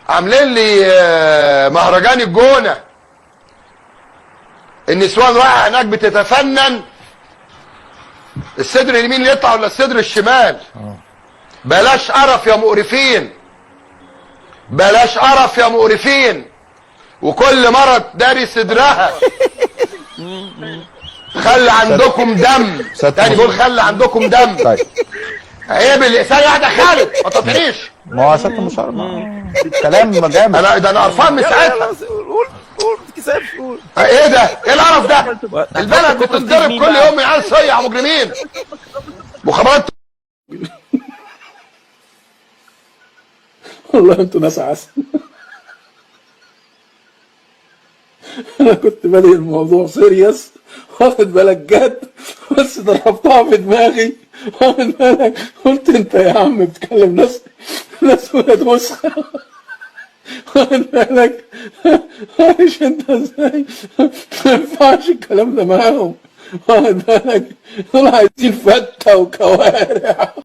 عاملين لي مهرجان الجونه، النسوان رايحه هناك بتتفنن الصدر اليمين يطلع ولا الصدر الشمال. بلاش قرف يا مقرفين، بلاش قرف يا مقرفين. وكل مره تداري صدرها. خلي عندكم دم. تاني بقول خلي عندكم دم. طيب عيب الانسان واحده خالد ما تطعنيش. ما هو ست مشار كلام جامد. انا قرفان من ساعتها. قول ما تتكسفش قول. ايه ده؟ ايه القرف ده؟ البلد بتنضرب كل يوم عيال صيع مجرمين. مخابرات. والله انتوا ناس عسل. انا كنت بادئ الموضوع سيريس واخد بالك جد، بس ضربتها في دماغي. واخد بالك قلت انت يا عم بتكلم ناس ولاد وسخه. واخد بالك عايش انت ازاي؟ ما ينفعش الكلام ده معاهم. واخد بالك دول عايزين فته وكوارع.